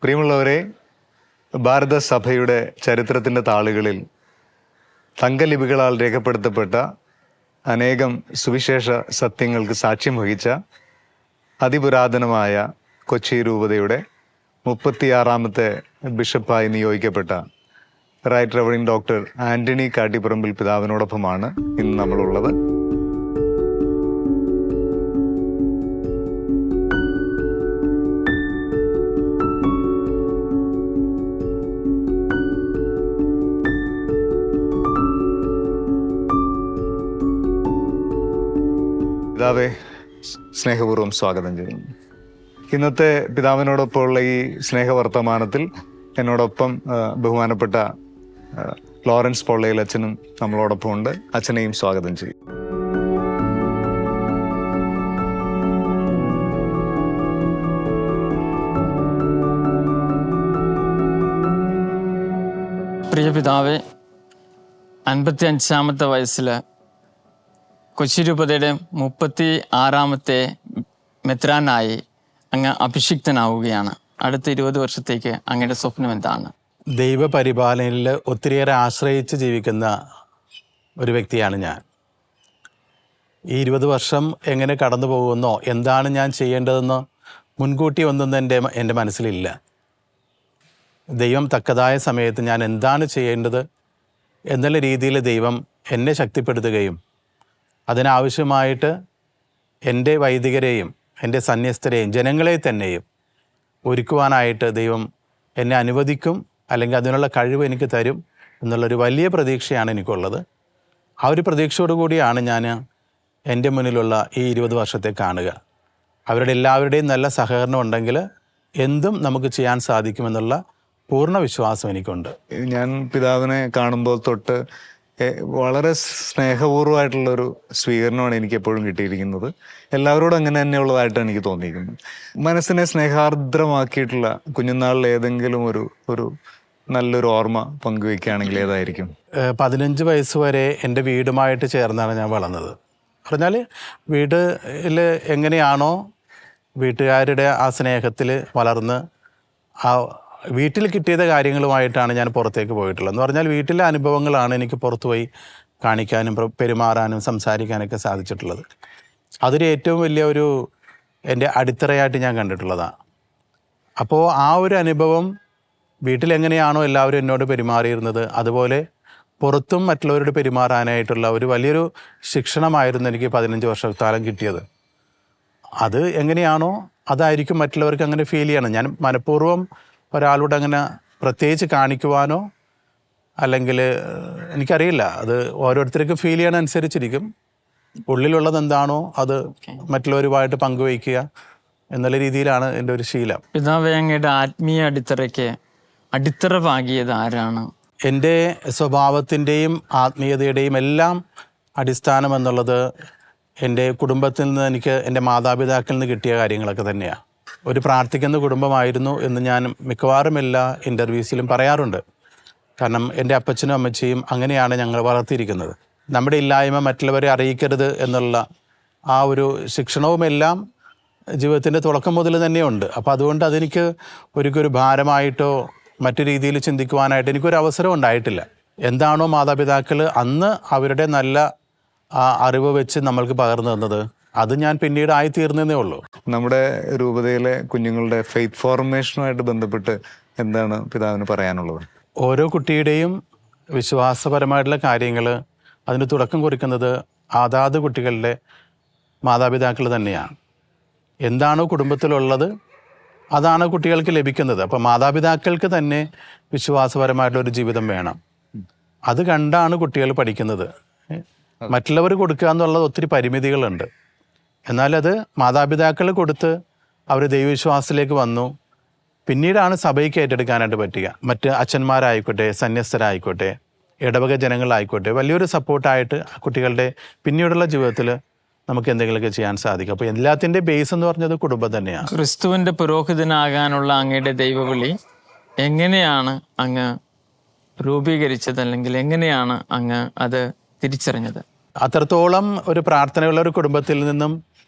പ്രിയമുള്ളവരെ, ഭാരതസഭയുടെ ചരിത്രത്തിൻ്റെ താളുകളിൽ തങ്കലിപികളാൽ രേഖപ്പെടുത്തപ്പെട്ട അനേകം സുവിശേഷ സത്യങ്ങൾക്ക് സാക്ഷ്യം വഹിച്ച അതിപുരാതനമായ കൊച്ചി രൂപതയുടെ 36ാമത്തെ ബിഷപ്പായി നിയോഗിക്കപ്പെട്ട റൈറ്റ് റവറൻഡ് ഡോക്ടർ ആന്റണി കാട്ടിപ്പറമ്പിൽ പിതാവിനോടൊപ്പമാണ് ഇന്ന് നമ്മളുള്ളത്. പിതാവെ, സ്നേഹപൂർവ്വം സ്വാഗതം ചെയ്യുന്നു. ഇന്നത്തെ പിതാവിനോടൊപ്പമുള്ള ഈ സ്നേഹവർത്തമാനത്തിൽ എന്നോടൊപ്പം ബഹുമാനപ്പെട്ട ലോറൻസ് പൊള്ളയിൽ അച്ഛനും നമ്മളോടൊപ്പം ഉണ്ട്. അച്ഛനെയും സ്വാഗതം ചെയ്യും. പ്രിയ പിതാവെ, 55ാമത്തെ വയസ്സിൽ കൊച്ചി രൂപതയുടെ 36ാമത്തെ മെത്രാനായി അങ്ങ് അഭിഷിക്തനാവുകയാണ്. അടുത്ത 20 വർഷത്തേക്ക് അങ്ങയുടെ സ്വപ്നം എന്താണ്? ദൈവപരിപാലനയിൽ ഒത്തിരിയേറെ ആശ്രയിച്ച് ജീവിക്കുന്ന ഒരു വ്യക്തിയാണ് ഞാൻ. ഈ 20 വർഷം എങ്ങനെ കടന്നു പോകുന്നോ, എന്താണ് ഞാൻ ചെയ്യേണ്ടതെന്നോ മുൻകൂട്ടി ഒന്നും എൻ്റെ മനസ്സിലില്ല. ദൈവം തക്കതായ സമയത്ത് ഞാൻ എന്താണ് ചെയ്യേണ്ടത് എന്നുള്ള രീതിയിൽ ദൈവം എന്നെ ശക്തിപ്പെടുത്തുകയും അതിനാവശ്യമായിട്ട് എൻ്റെ വൈദികരെയും എൻ്റെ സന്യസ്തരെയും ജനങ്ങളെ തന്നെയും ഒരുക്കുവാനായിട്ട് ദൈവം എന്നെ അനുവദിക്കും, അല്ലെങ്കിൽ അതിനുള്ള കഴിവ് എനിക്ക് തരും എന്നുള്ളൊരു വലിയ പ്രതീക്ഷയാണ് എനിക്കുള്ളത്. ആ ഒരു പ്രതീക്ഷയോടു കൂടിയാണ് ഞാൻ എൻ്റെ മുന്നിലുള്ള ഈ 20 വർഷത്തെ കാണുക. അവരുടെ എല്ലാവരുടെയും നല്ല സഹകരണം ഉണ്ടെങ്കിൽ എന്തും നമുക്ക് ചെയ്യാൻ സാധിക്കുമെന്നുള്ള പൂർണ്ണ വിശ്വാസം എനിക്കുണ്ട്. ഞാൻ പിതാവിനെ കാണുമ്പോൾ തൊട്ട് വളരെ സ്നേഹപൂർവ്വമായിട്ടുള്ളൊരു സ്വീകരണമാണ് എനിക്ക് എപ്പോഴും കിട്ടിയിരിക്കുന്നത്. എല്ലാവരോടും അങ്ങനെ തന്നെയുള്ളതായിട്ടാണ് എനിക്ക് തോന്നിയിരിക്കുന്നത്. മനസ്സിനെ സ്നേഹാർദ്രമാക്കിയിട്ടുള്ള കുഞ്ഞുനാളിൽ ഏതെങ്കിലും ഒരു നല്ലൊരു ഓർമ്മ പങ്കുവെക്കുകയാണെങ്കിൽ ഏതായിരിക്കും? 15 വയസ്സ് വരെ എൻ്റെ വീടുമായിട്ട് ചേർന്നാണ് ഞാൻ വളർന്നത്. പറഞ്ഞാൽ വീട്ടിൽ എങ്ങനെയാണോ വീട്ടുകാരുടെ ആ സ്നേഹത്തിൽ വളർന്ന് ആ വീട്ടിൽ കിട്ടിയത് കാര്യങ്ങളുമായിട്ടാണ് ഞാൻ പുറത്തേക്ക് പോയിട്ടുള്ളത്. എന്ന് പറഞ്ഞാൽ വീട്ടിലെ അനുഭവങ്ങളാണ് എനിക്ക് പുറത്തു പോയി കാണിക്കാനും പെരുമാറാനും സംസാരിക്കാനൊക്കെ സാധിച്ചിട്ടുള്ളത്. അതൊരു ഏറ്റവും വലിയ എൻ്റെ അടിത്തറയായിട്ട് ഞാൻ കണ്ടിട്ടുള്ളതാണ്. അപ്പോൾ ആ ഒരു അനുഭവം വീട്ടിലെങ്ങനെയാണോ എല്ലാവരും എന്നോട് പെരുമാറിയിരുന്നത്, അതുപോലെ പുറത്തും മറ്റുള്ളവരോട് പെരുമാറാനായിട്ടുള്ള ഒരു വലിയൊരു ശിക്ഷണമായിരുന്നു എനിക്ക് 15 വർഷക്കാലം കിട്ടിയത്. അത് എങ്ങനെയാണോ അതായിരിക്കും മറ്റുള്ളവർക്ക് അങ്ങനെ ഫീൽ ചെയ്യണം. ഞാൻ മനഃപൂർവ്വം ഒരാളോട് അങ്ങനെ പ്രത്യേകിച്ച് കാണിക്കുവാനോ അല്ലെങ്കിൽ എനിക്കറിയില്ല, അത് ഓരോരുത്തർക്കും ഫീൽ ചെയ്യണ അനുസരിച്ചിരിക്കും. ഉള്ളിലുള്ളത് എന്താണോ അത് മറ്റുള്ളവരുമായിട്ട് പങ്കുവയ്ക്കുക എന്നുള്ള രീതിയിലാണ് എൻ്റെ ഒരു ശീലം. പിതാവേ, അങ്ങയുടെ ആത്മീയ അടിത്തറയ്ക്ക് അടിത്തറ പാകിയത് ആരാണ്? എൻ്റെ സ്വഭാവത്തിൻ്റെയും ആത്മീയതയുടെയും എല്ലാം അടിസ്ഥാനം എന്നുള്ളത് എൻ്റെ കുടുംബത്തിൽ നിന്ന് എനിക്ക് എൻ്റെ മാതാപിതാക്കളിൽ നിന്ന് കിട്ടിയ കാര്യങ്ങളൊക്കെ തന്നെയാണ്. ഒരു പ്രാർത്ഥിക്കുന്ന കുടുംബമായിരുന്നു എന്ന് ഞാൻ മിക്കവാറും എല്ലാ ഇൻ്റർവ്യൂസിലും പറയാറുണ്ട്. കാരണം എൻ്റെ അപ്പച്ചനും അമ്മച്ചിയും അങ്ങനെയാണ് ഞങ്ങൾ വളർത്തിയിരിക്കുന്നത്. നമ്മുടെ ഇല്ലായ്മ മറ്റുള്ളവരെ അറിയിക്കരുത് എന്നുള്ള ആ ഒരു ശിക്ഷണവുമെല്ലാം ജീവിതത്തിൻ്റെ തുടക്കം മുതൽ തന്നെയുണ്ട്. അപ്പോൾ അതുകൊണ്ട് അതെനിക്ക് ഒരിക്കലും ഭാരമായിട്ടോ മറ്റു രീതിയിൽ ചിന്തിക്കുവാനായിട്ട് എനിക്കൊരു അവസരം ഉണ്ടായിട്ടില്ല. എന്താണോ മാതാപിതാക്കൾ അന്ന് അവരുടെ നല്ല ആ അറിവ് വെച്ച് നമ്മൾക്ക് പകർന്നു തന്നത്, അത് ഞാൻ പിന്നീട് ആയിത്തീർന്നതേ ഉള്ളൂ. നമ്മുടെ രൂപതയിലെ കുഞ്ഞുങ്ങളുടെ ഫെയ്ത്ത് ഫോർമേഷനുമായിട്ട് ബന്ധപ്പെട്ട് എന്താണ് പിതാവിന് പറയാനുള്ളത്? ഓരോ കുട്ടിയുടെയും വിശ്വാസപരമായിട്ടുള്ള കാര്യങ്ങൾ അതിന് തുടക്കം കുറിക്കുന്നത് അതാത് കുട്ടികളുടെ മാതാപിതാക്കൾ തന്നെയാണ്. എന്താണോ കുടുംബത്തിലുള്ളത് അതാണ് കുട്ടികൾക്ക് ലഭിക്കുന്നത്. അപ്പോൾ മാതാപിതാക്കൾക്ക് തന്നെ വിശ്വാസപരമായിട്ടുള്ളൊരു ജീവിതം വേണം. അത് കണ്ടാണ് കുട്ടികൾ പഠിക്കുന്നത്. മറ്റുള്ളവർ കൊടുക്കുക എന്നുള്ളത് ഒത്തിരി പരിമിതികളുണ്ട്. എന്നാലത് മാതാപിതാക്കൾ കൊടുത്ത് അവർ ദൈവവിശ്വാസത്തിലേക്ക് വന്നു. പിന്നീടാണ് സഭയ്ക്ക് ഏറ്റെടുക്കാനായിട്ട് പറ്റുക. മറ്റ് അച്ഛന്മാരായിക്കോട്ടെ, സന്യസ്തരായിക്കോട്ടെ, ഇടവക ജനങ്ങളായിക്കോട്ടെ, വലിയൊരു സപ്പോർട്ടായിട്ട് കുട്ടികളുടെ പിന്നീടുള്ള ജീവിതത്തിൽ നമുക്ക് എന്തെങ്കിലുമൊക്കെ ചെയ്യാൻ സാധിക്കും. അപ്പോൾ എല്ലാത്തിൻ്റെ ബേസ് എന്ന് പറഞ്ഞത് കുടുംബം തന്നെയാണ്. ക്രിസ്തുവിൻ്റെ പുരോഹിതനാകാനുള്ള അങ്ങയുടെ ദൈവവിളി എങ്ങനെയാണ് അങ്ങ് രൂപീകരിച്ചത്, അല്ലെങ്കിൽ എങ്ങനെയാണ് അങ്ങ് അത് തിരിച്ചറിഞ്ഞത്? അത്രത്തോളം ഒരു പ്രാർത്ഥനയുള്ള ഒരു കുടുംബത്തിൽ നിന്നും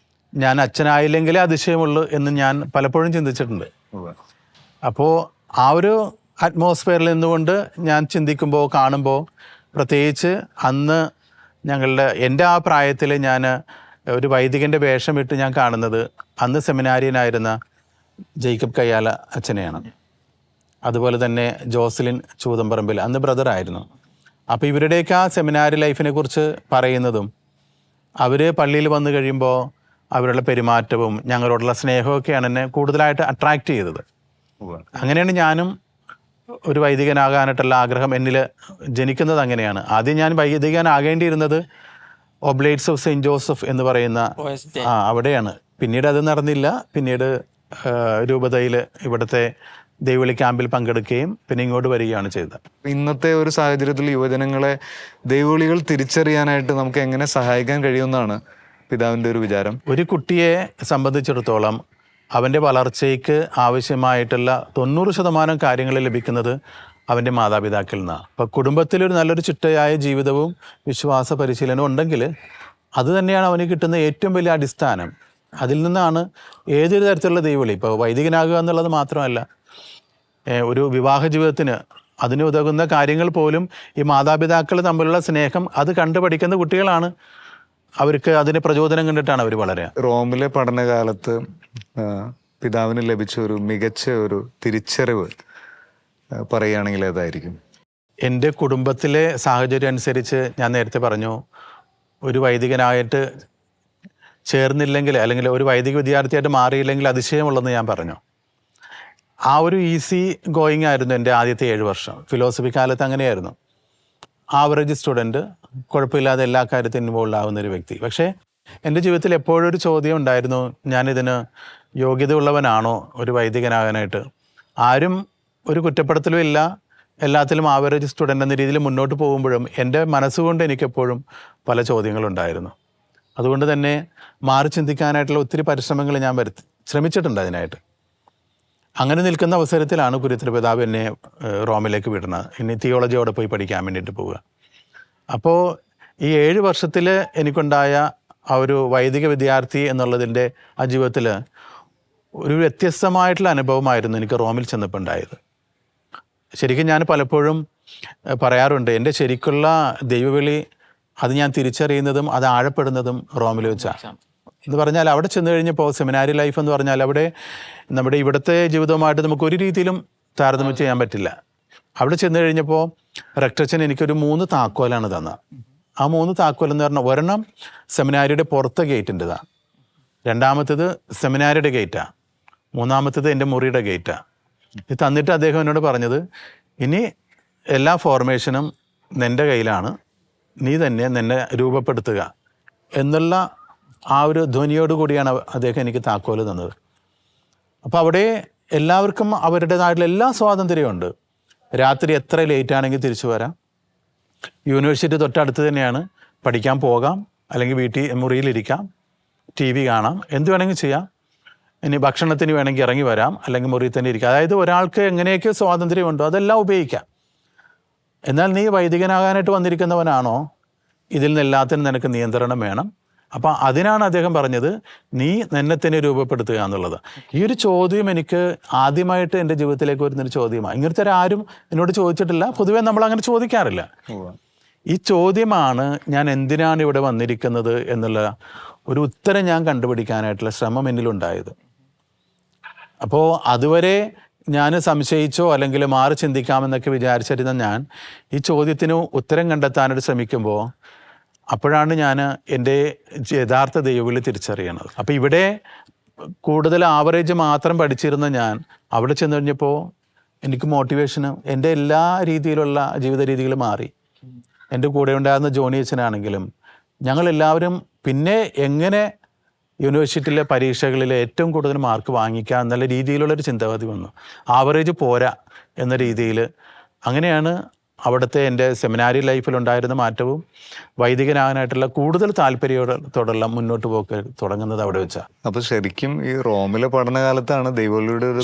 ഞാൻ അച്ഛനായില്ലെങ്കിലേ അതിശയമുള്ളൂ എന്ന് ഞാൻ പലപ്പോഴും ചിന്തിച്ചിട്ടുണ്ട്. അപ്പോൾ ആ ഒരു അറ്റ്മോസ്ഫിയറിൽ നിന്നുകൊണ്ട് ഞാൻ ചിന്തിക്കുമ്പോൾ കാണുമ്പോൾ, പ്രത്യേകിച്ച് അന്ന് എൻ്റെ ആ പ്രായത്തിൽ ഞാൻ ഒരു വൈദികൻ്റെ വേഷമിട്ട് ഞാൻ കാണുന്നത് അന്ന് സെമിനാരിയനായിരുന്ന ജേക്കബ് കയ്യാല അച്ഛനെയാണ്. അതുപോലെ തന്നെ ജോസലിൻ ചൂതമ്പറമ്പിൽ, അന്ന് ബ്രദറായിരുന്നു. അപ്പോൾ ഇവരുടെയൊക്കെ ആ സെമിനാരി ലൈഫിനെ കുറിച്ച് പറയുന്നതും അവർ പള്ളിയിൽ വന്നു കഴിയുമ്പോൾ അവരുടെ പെരുമാറ്റവും ഞങ്ങളോടുള്ള സ്നേഹമൊക്കെയാണ് എന്നെ കൂടുതലായിട്ട് അട്രാക്റ്റ് ചെയ്തത്. അങ്ങനെയാണ് ഞാനും ഒരു വൈദികനാകാനായിട്ടുള്ള ആഗ്രഹം എന്നിൽ ജനിക്കുന്നത്. അങ്ങനെയാണ് ആദ്യം ഞാൻ വൈദികനാകേണ്ടിയിരുന്നത് ഒബ്ലേറ്റ്സ് ഓഫ് സെയിൻറ്റ് ജോസഫ് എന്ന് പറയുന്ന അവിടെയാണ്. പിന്നീട് അത് നടന്നില്ല. പിന്നീട് രൂപതയിൽ ഇവിടുത്തെ ദൈവവിളി ക്യാമ്പിൽ പങ്കെടുക്കുകയും പിന്നെ ഇങ്ങോട്ട് വരികയാണ് ചെയ്തത്. ഇന്നത്തെ ഒരു സാഹചര്യത്തിൽ യുവജനങ്ങളെ ദൈവവിളികൾ തിരിച്ചറിയാനായിട്ട് നമുക്ക് എങ്ങനെ സഹായിക്കാൻ കഴിയുമെന്നാണ് പിതാവിൻ്റെ ഒരു വിചാരം? ഒരു കുട്ടിയെ സംബന്ധിച്ചിടത്തോളം അവൻ്റെ വളർച്ചയ്ക്ക് ആവശ്യമായിട്ടുള്ള 90% കാര്യങ്ങൾ ലഭിക്കുന്നത് അവൻ്റെ മാതാപിതാക്കളിൽ നിന്നാണ്. അപ്പോൾ കുടുംബത്തിലൊരു നല്ലൊരു ചിട്ടയായ ജീവിതവും വിശ്വാസ പരിശീലനവും ഉണ്ടെങ്കിൽ അത് തന്നെയാണ് അവന് കിട്ടുന്ന ഏറ്റവും വലിയ അടിസ്ഥാനം. അതിൽ നിന്നാണ് ഏതൊരു തരത്തിലുള്ള ദൈവവിളി, ഇപ്പോൾ വൈദികനാകുക എന്നുള്ളത് മാത്രമല്ല, ഒരു വിവാഹ ജീവിതത്തിന് അതിന് ഉതകുന്ന കാര്യങ്ങൾ പോലും ഈ മാതാപിതാക്കൾ തമ്മിലുള്ള സ്നേഹം അത് കണ്ടുപഠിക്കുന്ന കുട്ടികളാണ്. അവർക്ക് അതിന് പ്രചോദനം കണ്ടിട്ടാണ് അവർ വളരുക. റോമിലെ പഠനകാലത്ത് പിതാവിന് ലഭിച്ച ഒരു മികച്ച ഒരു തിരിച്ചറിവ് പറയുകയാണെങ്കിൽ ഏതായിരിക്കും? എൻ്റെ കുടുംബത്തിലെ സാഹചര്യം അനുസരിച്ച് ഞാൻ നേരത്തെ പറഞ്ഞു, ഒരു വൈദികനായിട്ട് ചേർന്നില്ലെങ്കിൽ അല്ലെങ്കിൽ ഒരു വൈദിക വിദ്യാർത്ഥിയായിട്ട് മാറിയില്ലെങ്കിൽ അതിശയമുള്ളതെന്ന് ഞാൻ പറഞ്ഞു. ആ ഒരു ഈസി ഗോയിങ് ആയിരുന്നു എൻ്റെ ആദ്യത്തെ 7 വർഷം. ഫിലോസഫി കാലത്ത് അങ്ങനെയായിരുന്നു. ആവറേജ് സ്റ്റുഡൻറ്റ്, കുഴപ്പമില്ലാതെ എല്ലാ കാര്യത്തിനും ഇൻവോൾവ് ആവുന്നൊരു വ്യക്തി. പക്ഷേ എൻ്റെ ജീവിതത്തിൽ എപ്പോഴും ഒരു ചോദ്യം ഉണ്ടായിരുന്നു, ഞാനിതിന് യോഗ്യത ഉള്ളവനാണോ ഒരു വൈദികനാകാനായിട്ട്? ആരും ഒരു കുറ്റപ്പെടുത്തലും ഇല്ല, എല്ലാത്തിലും ആവറേജ് സ്റ്റുഡൻ്റ് എന്ന രീതിയിൽ മുന്നോട്ട് പോകുമ്പോഴും എൻ്റെ മനസ്സുകൊണ്ട് എനിക്കെപ്പോഴും പല ചോദ്യങ്ങളുണ്ടായിരുന്നു. അതുകൊണ്ട് തന്നെ മാറി ചിന്തിക്കാനായിട്ടുള്ള ഒത്തിരി പരിശ്രമങ്ങൾ ഞാൻ ശ്രമിച്ചിട്ടുണ്ട് അതിനായിട്ട്. അങ്ങനെ നിൽക്കുന്ന അവസരത്തിലാണ് കുരുത്തര പിതാവ് എന്നെ റോമിലേക്ക് വിടുന്നത്. ഇനി തിയോളജിയോടെ പോയി പഠിക്കാൻ വേണ്ടിയിട്ട് പോവുക. അപ്പോൾ ഈ 7 വർഷത്തിൽ എനിക്കുണ്ടായ ആ ഒരു വൈദിക വിദ്യാർത്ഥി എന്നുള്ളതിൻ്റെ ആ ജീവിതത്തിൽ ഒരു വ്യത്യസ്തമായിട്ടുള്ള അനുഭവമായിരുന്നു എനിക്ക് റോമിൽ ചെന്നപ്പോൾ ഉണ്ടായത്. ശരിക്കും ഞാൻ പലപ്പോഴും പറയാറുണ്ട്, എൻ്റെ ശരിക്കുള്ള ദൈവവിളി അത് ഞാൻ തിരിച്ചറിയുന്നതും അത് ആഴപ്പെടുന്നതും റോമിൽ വെച്ചാണ്. എന്ന് പറഞ്ഞാൽ അവിടെ ചെന്ന് കഴിഞ്ഞപ്പോൾ സെമിനാരി ലൈഫ് എന്ന് പറഞ്ഞാൽ അവിടെ നമ്മുടെ ഇവിടുത്തെ ജീവിതവുമായിട്ട് നമുക്ക് ഒരു രീതിയിലും താരതമ്യം ചെയ്യാൻ പറ്റില്ല. അവിടെ ചെന്ന് കഴിഞ്ഞപ്പോൾ റെക്ടറച്ചൻ എനിക്കൊരു 3 താക്കോലാണ് തന്നത്. ആ 3 താക്കോൽ എന്ന് പറഞ്ഞാൽ ഒരെണ്ണം സെമിനാരിയുടെ പുറത്തെ ഗേറ്റിൻ്റെതാണ്, രണ്ടാമത്തേത് സെമിനാരിയുടെ ഗേറ്റാണ്, മൂന്നാമത്തേത് എൻ്റെ മുറിയുടെ ഗേറ്റാണ്. ഇത് തന്നിട്ട് അദ്ദേഹം എന്നോട് പറഞ്ഞത്, ഇനി എല്ലാ ഫോർമേഷനും നിൻ്റെ കയ്യിലാണ്, നീ തന്നെ നിന്നെ രൂപപ്പെടുത്തുക എന്നുള്ള ആ ഒരു ധ്വനിയോട് കൂടിയാണ് അദ്ദേഹം എനിക്ക് താക്കോല് തന്നത്. അപ്പോൾ അവിടെ എല്ലാവർക്കും അവരുടേതായിട്ടുള്ള എല്ലാ സ്വാതന്ത്ര്യമുണ്ട്. രാത്രി എത്ര ലേറ്റ് ആണെങ്കിൽ തിരിച്ചു വരാം, യൂണിവേഴ്സിറ്റി തൊട്ടടുത്ത് തന്നെയാണ്, പഠിക്കാൻ പോകാം, അല്ലെങ്കിൽ മുറിയിലിരിക്കാം, TV കാണാം, എന്ത് വേണമെങ്കിൽ ചെയ്യാം. ഇനി ഭക്ഷണത്തിന് വേണമെങ്കിൽ ഇറങ്ങി വരാം, അല്ലെങ്കിൽ മുറിയിൽ തന്നെ ഇരിക്കാം. അതായത് ഒരാൾക്ക് എങ്ങനെയൊക്കെ സ്വാതന്ത്ര്യമുണ്ടോ അതെല്ലാം ഉപയോഗിക്കാം. എന്നാൽ നീ വൈദികനാകാനായിട്ട് വന്നിരിക്കുന്നവനാണോ, ഇതിൽ നിന്നെല്ലാത്തിനും നിനക്ക് നിയന്ത്രണം വേണം. അപ്പം അതിനാണ് അദ്ദേഹം പറഞ്ഞത്, നീ നിന്നെ തന്നെ രൂപപ്പെടുത്തുക എന്നുള്ളത്. ഈ ഒരു ചോദ്യം എനിക്ക് ആദ്യമായിട്ട് എൻ്റെ ജീവിതത്തിലേക്ക് വരുന്നൊരു ചോദ്യമാണ്. ഇങ്ങനത്തെ ആരും എന്നോട് ചോദിച്ചിട്ടില്ല, പൊതുവേ നമ്മൾ അങ്ങനെ ചോദിക്കാറില്ല. ഈ ചോദ്യമാണ് ഞാൻ എന്തിനാണ് ഇവിടെ വന്നിരിക്കുന്നത് എന്നുള്ള ഒരു ഉത്തരം ഞാൻ കണ്ടുപിടിക്കാനായിട്ടുള്ള ശ്രമം എന്നിലുണ്ടായത്. അപ്പോൾ അതുവരെ ഞാൻ സംശയിച്ചോ അല്ലെങ്കിൽ മാറി ചിന്തിക്കാമെന്നൊക്കെ വിചാരിച്ചിരുന്ന ഞാൻ ഈ ചോദ്യത്തിന് ഉത്തരം കണ്ടെത്താനായിട്ട് ശ്രമിക്കുമ്പോൾ അപ്പോഴാണ് ഞാൻ എൻ്റെ യഥാർത്ഥ ദൈവവിളി തിരിച്ചറിയണത്. അപ്പോൾ ഇവിടെ കൂടുതൽ ആവറേജ് മാത്രം പഠിച്ചിരുന്ന ഞാൻ അവിടെ ചെന്ന് കഴിഞ്ഞപ്പോൾ എനിക്ക് മോട്ടിവേഷനും എൻ്റെ എല്ലാ രീതിയിലുള്ള ജീവിത രീതികൾ മാറി. എൻ്റെ കൂടെ ഉണ്ടായിരുന്ന ജോണി അച്ഛനാണെങ്കിലും ഞങ്ങളെല്ലാവരും പിന്നെ എങ്ങനെ യൂണിവേഴ്സിറ്റിയിലെ പരീക്ഷകളിൽ ഏറ്റവും കൂടുതൽ മാർക്ക് വാങ്ങിക്കുക എന്നുള്ള രീതിയിലുള്ളൊരു ചിന്താഗതി വന്നു. ആവറേജ് പോരാ എന്ന രീതിയിൽ. അങ്ങനെയാണ് അവിടുത്തെ എൻ്റെ സെമിനാരി ലൈഫിലുണ്ടായിരുന്ന മാറ്റവും വൈദികനാകാനായിട്ടുള്ള കൂടുതൽ താല്പര്യത്തോടുള്ള മുന്നോട്ട് പോക്ക് തുടങ്ങുന്നത് അവിടെ വെച്ചാണ്. അപ്പോൾ ശരിക്കും ഈ റോമിലെ പഠനകാലത്താണ് ദൈവവിളിയുടെ ഒരു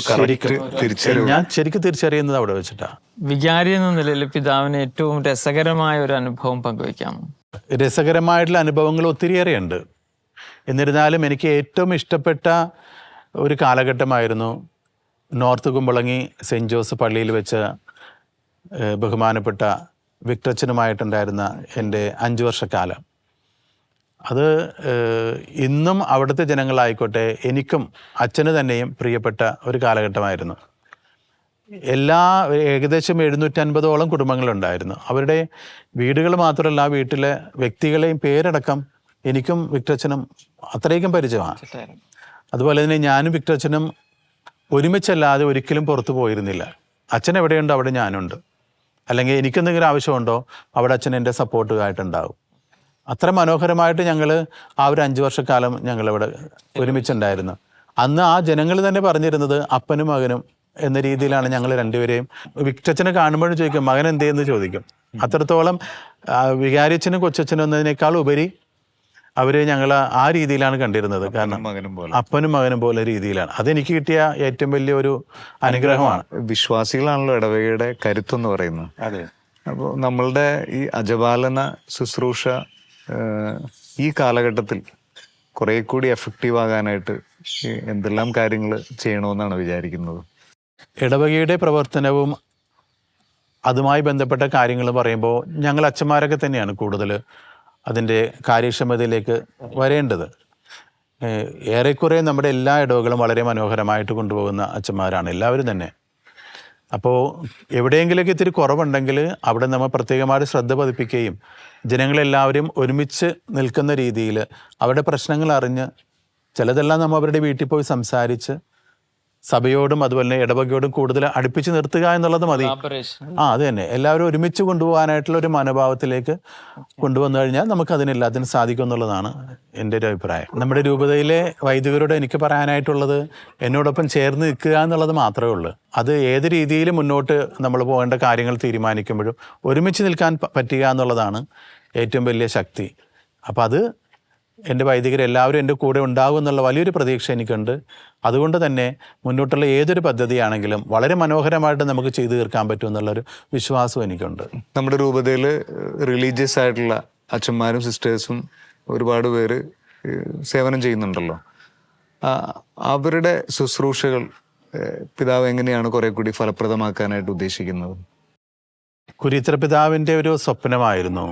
തിരിച്ചറിവ് ഞാൻ ശരിക്കും തിരിച്ചറിയുന്നത് അവിടെ വെച്ചിട്ടാണ്. വികാരി എന്ന നിലയിൽ പിതാവിന് ഏറ്റവും രസകരമായ ഒരു അനുഭവം പങ്കുവയ്ക്കാമോ? രസകരമായിട്ടുള്ള അനുഭവങ്ങൾ ഒത്തിരിയേറെയുണ്ട്. എന്നിരുന്നാലും എനിക്ക് ഏറ്റവും ഇഷ്ടപ്പെട്ട ഒരു കാലഘട്ടമായിരുന്നു നോർത്ത് കുമ്പളങ്ങി സെൻറ്റ് ജോസ് പള്ളിയിൽ വെച്ച് ബഹുമാനപ്പെട്ട വിക്ടച്ചനുമായിട്ടുണ്ടായിരുന്ന എൻ്റെ 5 വർഷക്കാലം, അത് ഇന്നും അവിടുത്തെ ജനങ്ങളായിക്കോട്ടെ എനിക്കും അച്ഛന് തന്നെയും പ്രിയപ്പെട്ട ഒരു കാലഘട്ടമായിരുന്നു. ഏകദേശം 750ഓളം കുടുംബങ്ങളുണ്ടായിരുന്നു. അവരുടെ വീടുകൾ മാത്രമല്ല, ആ വീട്ടിലെ വ്യക്തികളെയും പേരടക്കം എനിക്കും വിക്ടച്ചനും അത്രയ്ക്കും പരിചയമാണ്. അതുപോലെ തന്നെ ഞാനും വിക്ടച്ചനും ഒരുമിച്ചല്ലാതെ ഒരിക്കലും പുറത്തു പോയിരുന്നില്ല. അച്ഛൻ എവിടെയുണ്ടോ അവിടെ ഞാനുണ്ട്, അല്ലെങ്കിൽ എനിക്കെന്തെങ്കിലും ആവശ്യമുണ്ടോ അവിടെ അച്ഛൻ എൻ്റെ സപ്പോർട്ടുമായിട്ടുണ്ടാവും. അത്ര മനോഹരമായിട്ട് ഞങ്ങൾ ആ ഒരു 5 വർഷക്കാലം ഞങ്ങളിവിടെ ഒരുമിച്ചുണ്ടായിരുന്നു. അന്ന് ആ ജനങ്ങൾ തന്നെ പറഞ്ഞിരുന്നത് അപ്പനും മകനും എന്ന രീതിയിലാണ് ഞങ്ങൾ രണ്ടുപേരെയും. വിക്ടച്ചനെ കാണുമ്പോഴും ചോദിക്കും മകൻ എന്തേന്ന് ചോദിക്കും. അത്രത്തോളം വികാരിയച്ഛനും കൊച്ചച്ഛനും എന്നതിനേക്കാൾ ഉപരി അവർ ഞങ്ങൾ ആ രീതിയിലാണ് കണ്ടിരുന്നത്. കാരണം അപ്പനും മകനും പോലെ രീതിയിലാണ്. അതെനിക്ക് കിട്ടിയ ഏറ്റവും വലിയൊരു അനുഗ്രഹമാണ്. വിശ്വാസികളാണല്ലോ ഇടവകയുടെ കരുത്തെന്ന് പറയുന്നത്. അതെ. അപ്പോൾ നമ്മളുടെ ഈ അജപാലന ശുശ്രൂഷ ഈ കാലഘട്ടത്തിൽ കുറെ കൂടി എഫക്റ്റീവ് ആകാനായിട്ട് എന്തെല്ലാം കാര്യങ്ങൾ ചെയ്യണമെന്നാണ് വിചാരിക്കുന്നത്? ഇടവകയുടെ പ്രവർത്തനവും അതുമായി ബന്ധപ്പെട്ട കാര്യങ്ങൾ പറയുമ്പോൾ ഞങ്ങൾ അച്ഛന്മാരൊക്കെ തന്നെയാണ് കൂടുതൽ അതിൻ്റെ കാര്യക്ഷമതയിലേക്ക് വരേണ്ടത്. ഏറെക്കുറെ നമ്മുടെ എല്ലാ ഇടവകളും വളരെ മനോഹരമായിട്ട് കൊണ്ടുപോകുന്ന അച്ഛന്മാരാണ് എല്ലാവരും തന്നെ. അപ്പോൾ എവിടെയെങ്കിലൊക്കെ ഇത്തിരി കുറവുണ്ടെങ്കിൽ അവിടെ നമ്മൾ പ്രത്യേകമായിട്ട് ശ്രദ്ധ പതിപ്പിക്കുകയും ജനങ്ങളെല്ലാവരും ഒരുമിച്ച് നിൽക്കുന്ന രീതിയിൽ അവരുടെ പ്രശ്നങ്ങൾ അറിഞ്ഞ് ചിലതെല്ലാം നമ്മൾ അവരുടെ വീട്ടിൽ പോയി സംസാരിച്ച് സഭയോടും അതുപോലെ തന്നെ ഇടവകയോടും കൂടുതൽ അടുപ്പിച്ച് നിർത്തുക എന്നുള്ളത് മതി. അത് തന്നെ എല്ലാവരും ഒരുമിച്ച് കൊണ്ടുപോകാനായിട്ടുള്ള ഒരു മനോഭാവത്തിലേക്ക് കൊണ്ടുവന്നു കഴിഞ്ഞാൽ നമുക്ക് അതിനെല്ലാത്തിനും സാധിക്കും എന്നുള്ളതാണ് എൻ്റെ ഒരു അഭിപ്രായം. നമ്മുടെ രൂപതയിലെ വൈദികരോട് എനിക്ക് പറയാനായിട്ടുള്ളത് എന്നോടൊപ്പം ചേർന്ന് നിൽക്കുക എന്നുള്ളത് മാത്രമേ ഉള്ളൂ. അത് ഏത് രീതിയിൽ മുന്നോട്ട് നമ്മൾ പോകേണ്ട കാര്യങ്ങൾ തീരുമാനിക്കുമ്പോഴും ഒരുമിച്ച് നിൽക്കാൻ പറ്റുക എന്നുള്ളതാണ് ഏറ്റവും വലിയ ശക്തി. അപ്പം അത് എൻ്റെ വൈദികരെല്ലാവരും എൻ്റെ കൂടെ ഉണ്ടാകും എന്നുള്ള വലിയൊരു പ്രതീക്ഷ എനിക്കുണ്ട്. അതുകൊണ്ട് തന്നെ മുന്നോട്ടുള്ള ഏതൊരു പദ്ധതിയാണെങ്കിലും വളരെ മനോഹരമായിട്ട് നമുക്ക് ചെയ്തു തീർക്കാൻ പറ്റും എന്നുള്ളൊരു വിശ്വാസവും എനിക്കുണ്ട്. നമ്മുടെ രൂപതയിൽ റിലീജിയസ് ആയിട്ടുള്ള അച്ഛന്മാരും സിസ്റ്റേഴ്സും ഒരുപാട് പേര് സേവനം ചെയ്യുന്നുണ്ടല്ലോ. അവരുടെ ശുശ്രൂഷകൾ പിതാവ് എങ്ങനെയാണ് കുറെ കൂടി ഫലപ്രദമാക്കാനായിട്ട് ഉദ്ദേശിക്കുന്നത്? കുരിയത്ര പിതാവിൻ്റെ ഒരു സ്വപ്നമായിരുന്നു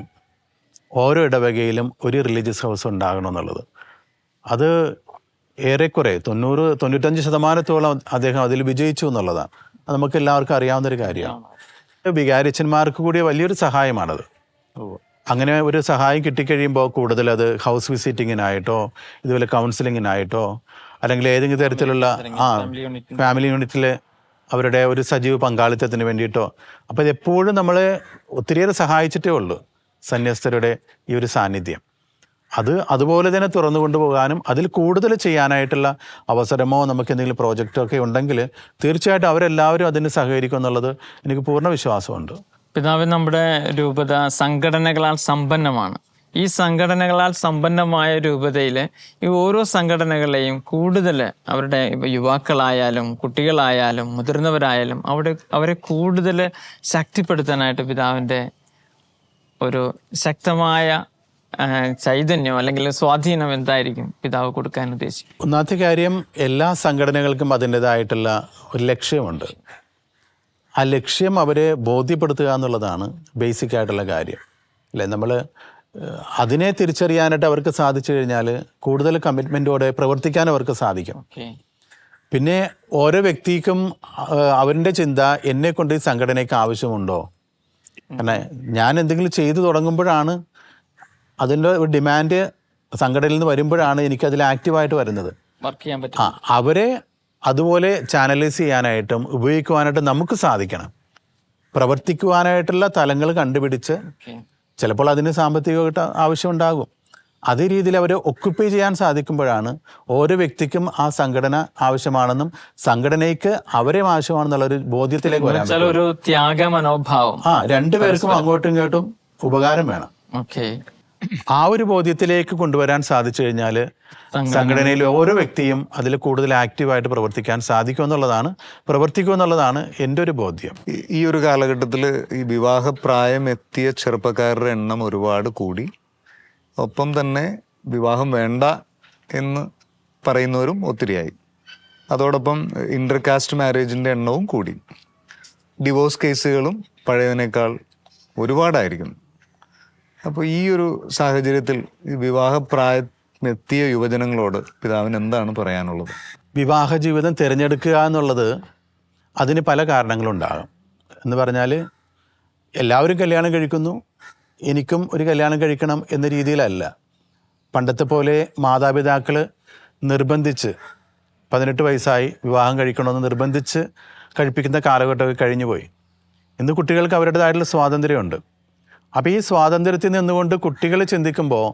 ഓരോ ഇടവകയിലും ഒരു റിലീജിയസ് ഹൗസ് ഉണ്ടാകണമെന്നുള്ളത്. അത് ഏറെക്കുറെ 90-95% അദ്ദേഹം അതിൽ വിജയിച്ചു എന്നുള്ളതാണ്. അത് നമുക്ക് എല്ലാവർക്കും അറിയാവുന്നൊരു കാര്യമാണ്. വികാരിയച്ഛന്മാർക്ക് കൂടി വലിയൊരു സഹായമാണത്. അങ്ങനെ ഒരു സഹായം കിട്ടിക്കഴിയുമ്പോൾ കൂടുതൽ അത് ഹൗസ് വിസിറ്റിങ്ങിനായിട്ടോ ഇതുപോലെ കൗൺസിലിങ്ങിനായിട്ടോ അല്ലെങ്കിൽ ഏതെങ്കിലും തരത്തിലുള്ള ഫാമിലി യൂണിറ്റിൽ അവരുടെ ഒരു സജീവ പങ്കാളിത്തത്തിന് വേണ്ടിയിട്ടോ, അപ്പോൾ ഇതെപ്പോഴും നമ്മളെ ഒത്തിരിയേറെ സഹായിച്ചിട്ടേ ഉള്ളൂ സന്യസ്തരുടെ ഈ ഒരു സാന്നിധ്യം. അതുപോലെ തന്നെ തുറന്നു കൊണ്ടുപോകാനും അതിൽ കൂടുതൽ ചെയ്യാനായിട്ടുള്ള അവസരമോ നമുക്ക് എന്തെങ്കിലും പ്രോജക്റ്റോ ഒക്കെ ഉണ്ടെങ്കിൽ തീർച്ചയായിട്ടും അവരെല്ലാവരും അതിന് സഹകരിക്കും എന്നുള്ളത് എനിക്ക് പൂർണ്ണ വിശ്വാസമുണ്ട്. പിതാവ്, നമ്മുടെ രൂപത സംഘടനകളാൽ സമ്പന്നമാണ്. ഈ സംഘടനകളാൽ സമ്പന്നമായ രൂപതയിലെ ഈ ഓരോ സംഘടനകളെയും കൂടുതൽ അവരുടെ യുവാക്കളായാലും കുട്ടികളായാലും മുതിർന്നവരായാലും അവരെ കൂടുതൽ ശക്തിപ്പെടുത്താനായിട്ട് പിതാവിൻ്റെ ഒരു ശക്തമായ ചൈതന്യം അല്ലെങ്കിൽ സ്വാധീനം എന്തായിരിക്കും പിതാവ് കൊടുക്കാൻ ഉദ്ദേശിക്കും? ഒന്നാമത്തെ കാര്യം, എല്ലാ സംഘടനകൾക്കും അതിൻ്റെതായിട്ടുള്ള ഒരു ലക്ഷ്യമുണ്ട്. ആ ലക്ഷ്യം അവരെ ബോധ്യപ്പെടുത്തുക എന്നുള്ളതാണ് ബേസിക് ആയിട്ടുള്ള കാര്യം, അല്ലേ? നമ്മൾ അതിനെ തിരിച്ചറിയാനായിട്ട് അവർക്ക് സാധിച്ചു കഴിഞ്ഞാൽ കൂടുതൽ കമ്മിറ്റ്മെൻറ്റോടെ പ്രവർത്തിക്കാൻ അവർക്ക് സാധിക്കും. പിന്നെ ഓരോ വ്യക്തിക്കും അവരുടെ ചിന്ത, എന്നെ കൊണ്ട് ഈ സംഘടനയ്ക്ക് ആവശ്യമുണ്ടോ? കാരണം ഞാൻ എന്തെങ്കിലും ചെയ്തു തുടങ്ങുമ്പോഴാണ് അതിൻ്റെ ഒരു ഡിമാൻഡ് സംഘടനയിൽ നിന്ന് വരുമ്പോഴാണ് എനിക്കതിൽ ആക്റ്റീവായിട്ട് വരുന്നത്. അവരെ അതുപോലെ ചാനലൈസ് ചെയ്യാനായിട്ടും ഉപയോഗിക്കുവാനായിട്ടും നമുക്ക് സാധിക്കണം. പ്രവർത്തിക്കുവാനായിട്ടുള്ള തലങ്ങൾ കണ്ടുപിടിച്ച് ചിലപ്പോൾ അതിന് സാമ്പത്തികമായിട്ട് ആവശ്യമുണ്ടാകും. അതേ രീതിയിൽ അവരെ ഒക്യുപ്പൈ ചെയ്യാൻ സാധിക്കുമ്പോഴാണ് ഓരോ വ്യക്തിക്കും ആ സംഘടന ആവശ്യമാണെന്നും സംഘടനയ്ക്ക് അവരെ ആവശ്യമാണെന്നുള്ളൊരു ബോധ്യത്തിലേക്ക് വരാൻ പറ്റും. ഒരു ത്യാഗ മനോഭാവം. രണ്ടുപേർക്കും അങ്ങോട്ടും ഇങ്ങോട്ടും ഉപകാരം വേണം. ആ ഒരു ബോധ്യത്തിലേക്ക് കൊണ്ടുവരാൻ സാധിച്ചു കഴിഞ്ഞാൽ സംഘടനയിലെ ഓരോ വ്യക്തിയും അതിൽ കൂടുതൽ ആക്റ്റീവായിട്ട് പ്രവർത്തിക്കാൻ പ്രവർത്തിക്കുമെന്നുള്ളതാണ് എൻ്റെ ഒരു ബോധ്യം. ഈ ഒരു കാലഘട്ടത്തിൽ ഈ വിവാഹപ്രായം എത്തിയ ചെറുപ്പക്കാരുടെ എണ്ണം ഒരുപാട് കൂടി, ഒപ്പം തന്നെ വിവാഹം വേണ്ട എന്ന് പറയുന്നവരും ഒത്തിരിയായി. അതോടൊപ്പം ഇൻ്റർകാസ്റ്റ് മാരേജിൻ്റെ എണ്ണവും കൂടി. ഡിവോഴ്സ് കേസുകളും പഴയതിനേക്കാൾ ഒരുപാടായിരിക്കുന്നു. അപ്പോൾ ഈ ഒരു സാഹചര്യത്തിൽ ഈ വിവാഹപ്രായമെത്തിയ യുവജനങ്ങളോട് പിതാവിന് എന്താണ് പറയാനുള്ളത്? വിവാഹ ജീവിതം തിരഞ്ഞെടുക്കുക എന്നുള്ളത് അതിന് പല കാരണങ്ങളുണ്ടാകും. എന്ന് പറഞ്ഞാൽ എല്ലാവരും കല്യാണം കഴിക്കുന്നു, എനിക്കും ഒരു കല്യാണം കഴിക്കണം എന്ന രീതിയിലല്ല. പണ്ടത്തെ പോലെ മാതാപിതാക്കൾ നിർബന്ധിച്ച് 18 വയസ്സായി വിവാഹം കഴിക്കണമെന്ന് നിർബന്ധിച്ച് കഴിപ്പിക്കുന്ന കാലഘട്ടമൊക്കെ കഴിഞ്ഞു പോയി. ഇന്ന് കുട്ടികൾക്ക് അവരുടേതായിട്ടുള്ള സ്വാതന്ത്ര്യമുണ്ട്. അപ്പോൾ ഈ സ്വാതന്ത്ര്യത്തിൽ നിന്നുകൊണ്ട് കുട്ടികൾ ചിന്തിക്കുമ്പോൾ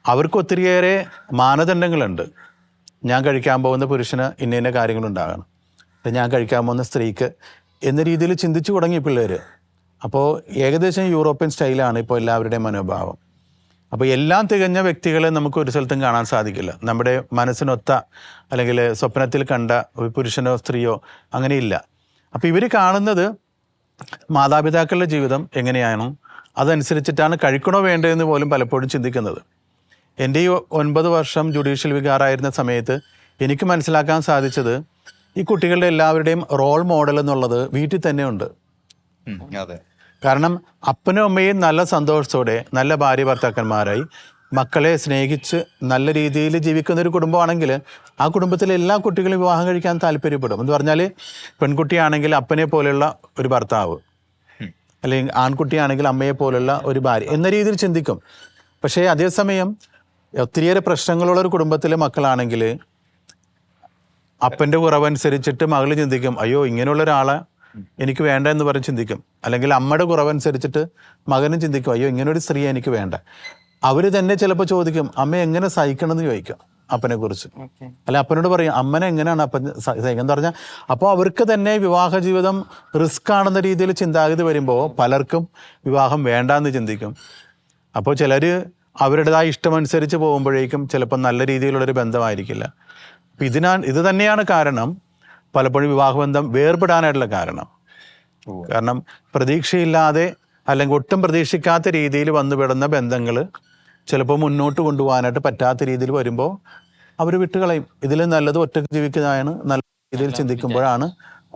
അവർക്ക് ഒത്തിരിയേറെ മാനദണ്ഡങ്ങളുണ്ട്. ഞാൻ കഴിക്കാൻ പോകുന്ന പുരുഷന് ഇന്ന കാര്യങ്ങളുണ്ടാകണം, ഞാൻ കഴിക്കാൻ പോകുന്ന സ്ത്രീക്ക് എന്ന രീതിയിൽ ചിന്തിച്ചു തുടങ്ങി പിള്ളേർ. അപ്പോൾ ഏകദേശം യൂറോപ്യൻ സ്റ്റൈലാണ് ഇപ്പോൾ എല്ലാവരുടെയും മനോഭാവം. അപ്പോൾ എല്ലാം തികഞ്ഞ വ്യക്തികളെ നമുക്ക് ഒരു സ്ഥലത്തും കാണാൻ സാധിക്കില്ല. നമ്മുടെ മനസ്സിനൊത്ത അല്ലെങ്കിൽ സ്വപ്നത്തിൽ കണ്ട ഒരു പുരുഷനോ സ്ത്രീയോ അങ്ങനെയില്ല. അപ്പോൾ ഇവർ കാണുന്നത് മാതാപിതാക്കളുടെ ജീവിതം എങ്ങനെയാണോ അതനുസരിച്ചിട്ടാണ് കഴിക്കണോ വേണ്ടതെന്ന് പോലും പലപ്പോഴും ചിന്തിക്കുന്നത്. എൻ്റെ ഈ 9 വർഷം ജുഡീഷ്യൽ വികാറായിരുന്ന സമയത്ത് എനിക്ക് മനസ്സിലാക്കാൻ സാധിച്ചത് ഈ കുട്ടികളുടെ എല്ലാവരുടെയും റോൾ മോഡൽ എന്നുള്ളത് വീട്ടിൽ തന്നെ ഉണ്ട്. അതെ. കാരണം അപ്പനും അമ്മയും നല്ല സന്തോഷത്തോടെ നല്ല ഭാര്യ ഭർത്താക്കന്മാരായി മക്കളെ സ്നേഹിച്ച് നല്ല രീതിയിൽ ജീവിക്കുന്ന ഒരു കുടുംബമാണെങ്കിൽ ആ കുടുംബത്തിലെ എല്ലാ കുട്ടികളും വിവാഹം കഴിക്കാൻ താല്പര്യപ്പെടും. എന്ന് പറഞ്ഞാൽ പെൺകുട്ടിയാണെങ്കിൽ അപ്പനെ പോലെയുള്ള ഒരു ഭർത്താവ്, അല്ലെങ്കിൽ ആൺകുട്ടിയാണെങ്കിൽ അമ്മയെ പോലുള്ള ഒരു ഭാര്യ എന്ന രീതിയിൽ ചിന്തിക്കും. പക്ഷേ അതേസമയം ഒത്തിരിയേറെ പ്രശ്നങ്ങളുള്ള ഒരു കുടുംബത്തിലെ മക്കളാണെങ്കിൽ അപ്പൻ്റെ കുറവനുസരിച്ചിട്ട് മകൾ ചിന്തിക്കും, അയ്യോ ഇങ്ങനെയുള്ള ഒരാളെ എനിക്ക് വേണ്ട എന്ന് പറഞ്ഞ് ചിന്തിക്കും. അല്ലെങ്കിൽ അമ്മയുടെ കുറവനുസരിച്ചിട്ട് മകനും ചിന്തിക്കും, അയ്യോ ഇങ്ങനൊരു സ്ത്രീ എനിക്ക് വേണ്ട. അവർ തന്നെ ചിലപ്പോൾ ചോദിക്കും, അമ്മ എങ്ങനെ സഹിക്കണം എന്ന് ചോദിക്കും അപ്പനെ കുറിച്ച്. അല്ല അപ്പനോട് പറയും, അമ്മനെ എങ്ങനെയാണ് അപ്പൻ സഹിക്കുക എന്ന് പറഞ്ഞാൽ. അപ്പോൾ അവർക്ക് തന്നെ വിവാഹ ജീവിതം റിസ്ക് ആണെന്ന രീതിയിൽ ചിന്താഗതി വരുമ്പോൾ പലർക്കും വിവാഹം വേണ്ടാന്ന് ചിന്തിക്കും. അപ്പോൾ ചിലർ അവരുടേതായ ഇഷ്ടമനുസരിച്ച് പോകുമ്പോഴേക്കും ചിലപ്പോൾ നല്ല രീതിയിലുള്ളൊരു ബന്ധമായിരിക്കില്ല. അപ്പം ഇത് തന്നെയാണ് കാരണം പലപ്പോഴും വിവാഹബന്ധം വേർപെടാനായിട്ടുള്ള കാരണം. കാരണം പ്രതീക്ഷയില്ലാതെ അല്ലെങ്കിൽ ഒട്ടും പ്രതീക്ഷിക്കാത്ത രീതിയിൽ വന്നുപെടുന്ന ബന്ധങ്ങൾ ചിലപ്പോൾ മുന്നോട്ട് കൊണ്ടുപോകാനായിട്ട് പറ്റാത്ത രീതിയിൽ വരുമ്പോൾ അവർ വിട്ടുകളയും. ഇതിൽ നല്ലത് ഒറ്റയ്ക്ക് ജീവിക്കുന്നതാണ് നല്ല രീതിയിൽ ചിന്തിക്കുമ്പോഴാണ്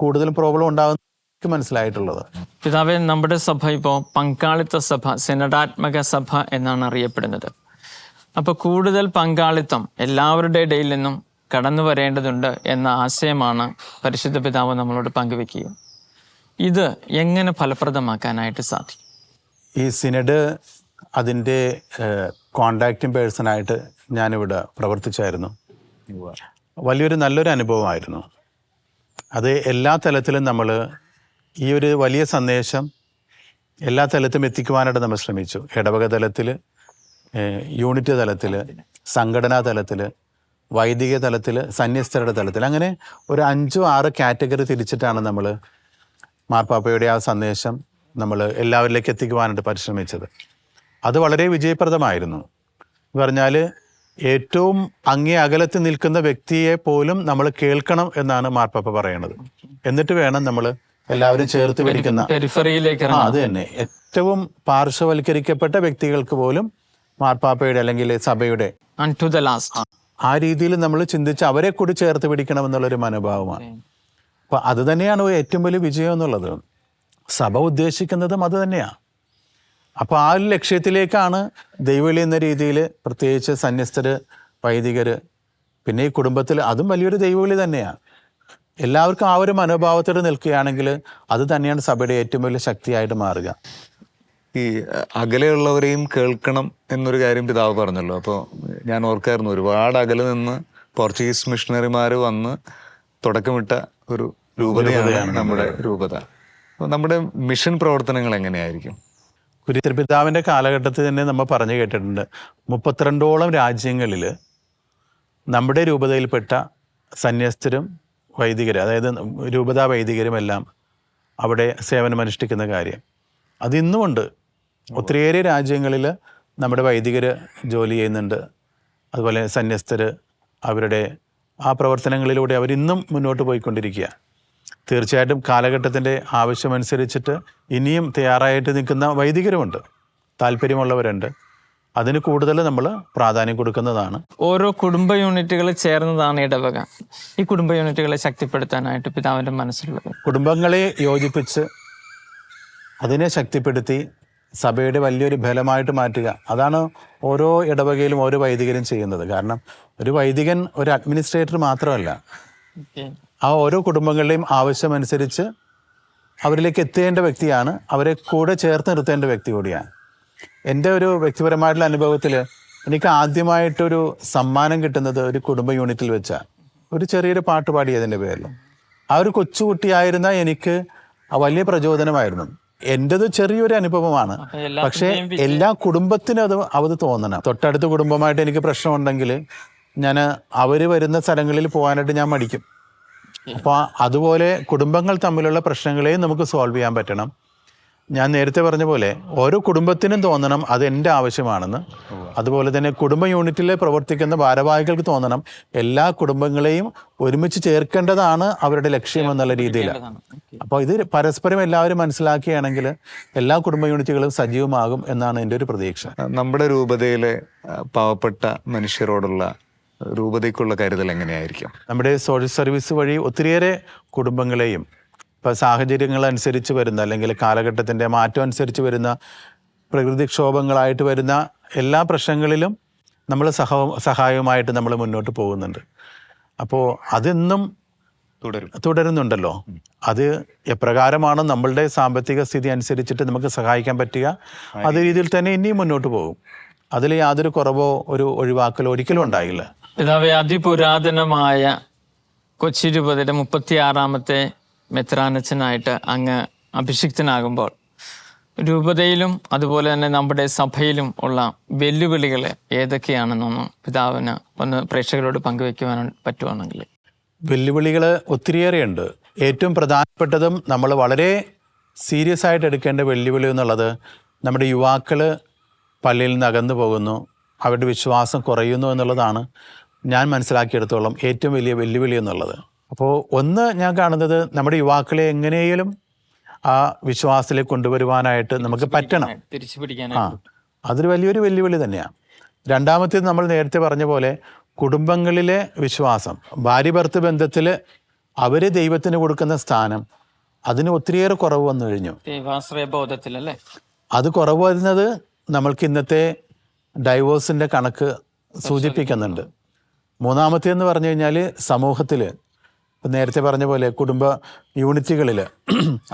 കൂടുതലും പ്രോബ്ലം ഉണ്ടാകുന്നത് മനസ്സിലായിട്ടുള്ളത്. പിതാവേ, നമ്മുടെ സഭ ഇപ്പോൾ പങ്കാളിത്ത സഭ, സിനഡാത്മക സഭ എന്നാണ് അറിയപ്പെടുന്നത്. അപ്പോൾ കൂടുതൽ പങ്കാളിത്തം എല്ലാവരുടെ ഇടയിൽ നിന്നും കടന്നു വരേണ്ടതുണ്ട് എന്ന ആശയമാണ് പരിശുദ്ധ പിതാവ് നമ്മളോട് പങ്കുവെക്കുക. ഇത് എങ്ങനെ ഫലപ്രദമാക്കാനായിട്ട് സാധിക്കും? ഈ സിനഡ് അതിൻ്റെ കോണ്ടാക്റ്റിംഗ് പേഴ്സണായിട്ട് ഞാനിവിടെ പ്രവർത്തിച്ചായിരുന്നു. നല്ലൊരു അനുഭവമായിരുന്നു അത്. എല്ലാ തലത്തിലും നമ്മൾ ഈ ഒരു വലിയ സന്ദേശം എല്ലാ തലത്തിലും എത്തിക്കുവാനായിട്ട് നമ്മൾ ശ്രമിച്ചു. ഇടവക തലത്തിൽ, യൂണിറ്റ് തലത്തിൽ, സംഘടനാ തലത്തിൽ, വൈദിക തലത്തിൽ, സന്യസ്തരുടെ തലത്തിൽ, അങ്ങനെ ഒരു 5-6 കാറ്റഗറി തിരിച്ചിട്ടാണ് നമ്മൾ മാർപ്പാപ്പയുടെ ആ സന്ദേശം നമ്മൾ എല്ലാവരിലേക്ക് എത്തിക്കുവാനായിട്ട് പരിശ്രമിച്ചത്. അത് വളരെ വിജയപ്രദമായിരുന്നു. എന്ന് പറഞ്ഞാൽ ഏറ്റവും അങ്ങേ അകലത്ത് നിൽക്കുന്ന വ്യക്തിയെ പോലും നമ്മൾ കേൾക്കണം എന്നാണ് മാർപ്പാപ്പ പറയുന്നത്. എന്നിട്ട് വേണം നമ്മൾ എല്ലാവരും ചേർത്ത് പിടിക്കുന്ന അത് തന്നെ ഏറ്റവും പാർശ്വവൽക്കരിക്കപ്പെട്ട വ്യക്തികൾക്ക് പോലും മാർപ്പാപ്പയുടെ അല്ലെങ്കിൽ സഭയുടെ ആ രീതിയിൽ നമ്മൾ ചിന്തിച്ച് അവരെ കൂടി ചേർത്ത് പിടിക്കണം എന്നുള്ളൊരു മനോഭാവമാണ്. അപ്പം അത് തന്നെയാണ് ഏറ്റവും വലിയ വിജയം എന്നുള്ളത്. സഭ ഉദ്ദേശിക്കുന്നതും അത് തന്നെയാണ്. അപ്പോൾ ആ ഒരു ലക്ഷ്യത്തിലേക്കാണ് ദൈവവിളി എന്ന രീതിയിൽ പ്രത്യേകിച്ച് സന്യസ്തര്, വൈദികർ, പിന്നെ ഈ കുടുംബത്തിൽ അതും വലിയൊരു ദൈവവിളി തന്നെയാണ്. എല്ലാവർക്കും ആ ഒരു മനോഭാവത്തോടെ നിൽക്കുകയാണെങ്കിൽ അത് തന്നെയാണ് സഭയുടെ ഏറ്റവും വലിയ ശക്തിയായിട്ട് മാറുക. ഈ അകലെയുള്ളവരെയും കേൾക്കണം എന്നൊരു കാര്യം പിതാവ് പറഞ്ഞല്ലോ. അപ്പോൾ ഞാൻ ഓർക്കായിരുന്നു, ഒരുപാട് അകലെ നിന്ന് പോർച്ചുഗീസ് മിഷണറിമാർ വന്ന് തുടക്കമിട്ട ഒരു രൂപതയാണ് നമ്മുടെ രൂപത. അപ്പോൾ നമ്മുടെ മിഷൻ പ്രവർത്തനങ്ങൾ എങ്ങനെയായിരിക്കും? കുരിയത്തിരുപിതാവിൻ്റെ കാലഘട്ടത്തിൽ തന്നെ നമ്മൾ പറഞ്ഞു കേട്ടിട്ടുണ്ട്, 32ഓളം രാജ്യങ്ങളിൽ നമ്മുടെ രൂപതയിൽപ്പെട്ട സന്യസ്തരും വൈദികരും, അതായത് രൂപതാ വൈദികരും എല്ലാം അവിടെ സേവനമനുഷ്ഠിക്കുന്ന കാര്യം അതിന്നുമുണ്ട്. ഒത്തിരിയേറെ രാജ്യങ്ങളിൽ നമ്മുടെ വൈദികർ ജോലി ചെയ്യുന്നുണ്ട്. അതുപോലെ സന്യസ്തർ അവരുടെ ആ പ്രവർത്തനങ്ങളിലൂടെ അവരിന്നും മുന്നോട്ട് പോയിക്കൊണ്ടിരിക്കുക. തീർച്ചയായിട്ടും കാലഘട്ടത്തിൻ്റെ ആവശ്യമനുസരിച്ചിട്ട് ഇനിയും തയ്യാറായിട്ട് നിൽക്കുന്ന വൈദികരുമുണ്ട്, താല്പര്യമുള്ളവരുണ്ട്. അതിന് കൂടുതൽ നമ്മൾ പ്രാധാന്യം കൊടുക്കുന്നതാണ്. ഓരോ കുടുംബ യൂണിറ്റുകൾ ചേർന്നതാണ് ഇടവക. ഈ കുടുംബ യൂണിറ്റുകളെ ശക്തിപ്പെടുത്താനായിട്ട് പിതാവിൻ്റെ മനസ്സിലുള്ളത് കുടുംബങ്ങളെ യോജിപ്പിച്ച് അതിനെ ശക്തിപ്പെടുത്തി സഭയുടെ വലിയൊരു ബലമായിട്ട് മാറ്റുക. അതാണ് ഓരോ ഇടവകയിലും ഓരോ വൈദികരും ചെയ്യുന്നത്. കാരണം ഒരു വൈദികൻ ഒരു അഡ്മിനിസ്ട്രേറ്റർ മാത്രമല്ല, ആ ഓരോ കുടുംബങ്ങളുടെയും ആവശ്യമനുസരിച്ച് അവരിലേക്ക് എത്തേണ്ട വ്യക്തിയാണ്, അവരെ കൂടെ ചേർത്ത് നിർത്തേണ്ട വ്യക്തി കൂടിയാണ്. എൻ്റെ ഒരു വ്യക്തിപരമായിട്ടുള്ള അനുഭവത്തിൽ എനിക്ക് ആദ്യമായിട്ടൊരു സമ്മാനം കിട്ടുന്നത് ഒരു കുടുംബ യൂണിറ്റിൽ വെച്ചാണ്. ഒരു ചെറിയൊരു പാട്ട് പാടിയതിൻ്റെ പേരിൽ. ആ ഒരു കൊച്ചുകുട്ടിയായിരുന്ന എനിക്ക് വലിയ പ്രചോദനമായിരുന്നു. എൻ്റെത് ചെറിയൊരു അനുഭവമാണ്, പക്ഷേ എല്ലാ കുടുംബത്തിനും അത് തോന്നണം. തൊട്ടടുത്ത കുടുംബമായിട്ട് എനിക്ക് പ്രശ്നമുണ്ടെങ്കിൽ ഞാൻ അവർ വരുന്ന സ്ഥലങ്ങളിൽ പോകാനായിട്ട് ഞാൻ മടിക്കും. അപ്പോൾ അതുപോലെ കുടുംബങ്ങൾ തമ്മിലുള്ള പ്രശ്നങ്ങളെയും നമുക്ക് സോൾവ് ചെയ്യാൻ പറ്റണം. ഞാൻ നേരത്തെ പറഞ്ഞ പോലെ ഓരോ കുടുംബത്തിനും തോന്നണം അത് എൻ്റെ ആവശ്യമാണെന്ന്. അതുപോലെ തന്നെ കുടുംബ യൂണിറ്റിൽ പ്രവർത്തിക്കുന്ന ഭാരവാഹികൾക്ക് തോന്നണം എല്ലാ കുടുംബങ്ങളെയും ഒരുമിച്ച് ചേർക്കേണ്ടതാണ് അവരുടെ ലക്ഷ്യം എന്നുള്ള രീതിയിൽ. അപ്പോൾ ഇത് പരസ്പരം എല്ലാവരും മനസ്സിലാക്കുകയാണെങ്കിൽ എല്ലാ കുടുംബ യൂണിറ്റുകളും സജീവമാകും എന്നാണ് എൻ്റെ ഒരു പ്രതീക്ഷ. നമ്മുടെ രൂപതയിലെ പാവപ്പെട്ട മനുഷ്യരോടുള്ള രൂപതയ്ക്കുള്ള കരുതൽ എങ്ങനെയായിരിക്കും? നമ്മുടെ സോഷ്യൽ സർവീസ് വഴി ഒത്തിരിയേറെ കുടുംബങ്ങളെയും ഇപ്പോൾ സാഹചര്യങ്ങളനുസരിച്ച് വരുന്ന അല്ലെങ്കിൽ കാലഘട്ടത്തിൻ്റെ മാറ്റം അനുസരിച്ച് വരുന്ന പ്രകൃതിക്ഷോഭങ്ങളായിട്ട് വരുന്ന എല്ലാ പ്രശ്നങ്ങളിലും നമ്മൾ സഹായവുമായിട്ട് നമ്മൾ മുന്നോട്ട് പോകുന്നുണ്ട്. അപ്പോൾ അതെന്നും തുടരുന്നുണ്ടല്ലോ. അത് എപ്രകാരമാണോ നമ്മളുടെ സാമ്പത്തിക സ്ഥിതി അനുസരിച്ചിട്ട് നമുക്ക് സഹായിക്കാൻ പറ്റുക, അതേ രീതിയിൽ തന്നെ ഇനിയും മുന്നോട്ട് പോകും. അതിൽ യാതൊരു കുറവോ ഒരു ഒഴിവാക്കലോ ഒരിക്കലും ഉണ്ടായില്ല. പിതാവേ, അതിപുരാതനമായ കൊച്ചി രൂപതയുടെ 36ാമത്തെ മെത്രാനച്ചനായിട്ട് അങ്ങ് അഭിഷിക്തനാകുമ്പോൾ രൂപതയിലും അതുപോലെ തന്നെ നമ്മുടെ സഭയിലും ഉള്ള വെല്ലുവിളികൾ ഏതൊക്കെയാണെന്നൊന്ന് പിതാവിന് ഒന്ന് പ്രേക്ഷകരോട് പങ്കുവെക്കുവാൻ പറ്റുവാണെങ്കിൽ. വെല്ലുവിളികൾ ഒത്തിരിയേറെയുണ്ട്. ഏറ്റവും പ്രധാനപ്പെട്ടതും നമ്മൾ വളരെ സീരിയസ് ആയിട്ട് എടുക്കേണ്ട വെല്ലുവിളി എന്നുള്ളത് നമ്മുടെ യുവാക്കൾ പള്ളിയിൽ നിന്ന് അകന്നു പോകുന്നു, അവരുടെ വിശ്വാസം കുറയുന്നു എന്നുള്ളതാണ് ഞാൻ മനസ്സിലാക്കിയെടുത്തോളം ഏറ്റവും വലിയ വെല്ലുവിളി എന്നുള്ളത്. അപ്പോൾ ഒന്ന് ഞാൻ കാണുന്നത് നമ്മുടെ യുവാക്കളെ എങ്ങനെയും ആ വിശ്വാസത്തിലേക്ക് കൊണ്ടുവരുവാനായിട്ട് നമുക്ക് പറ്റണം. അതൊരു വലിയൊരു വെല്ലുവിളി തന്നെയാണ്. രണ്ടാമത്തേത് നമ്മൾ നേരത്തെ പറഞ്ഞ പോലെ കുടുംബങ്ങളിലെ വിശ്വാസം, ഭാര്യ ഭർത്തൃ ബന്ധത്തിൽ അവർ ദൈവത്തിന് കൊടുക്കുന്ന സ്ഥാനം, അതിന് ഒത്തിരിയേറെ കുറവ് വന്നു കഴിഞ്ഞു. ബോധത്തിലല്ലേ അത് കുറവ് വരുന്നത് നമ്മൾക്ക് ഇന്നത്തെ ഡൈവോഴ്സിൻ്റെ കണക്ക് സൂചിപ്പിക്കുന്നുണ്ട്. മൂന്നാമത്തേന്ന് പറഞ്ഞു കഴിഞ്ഞാൽ സമൂഹത്തിൽ നേരത്തെ പറഞ്ഞ പോലെ കുടുംബ യൂണിറ്റുകളിൽ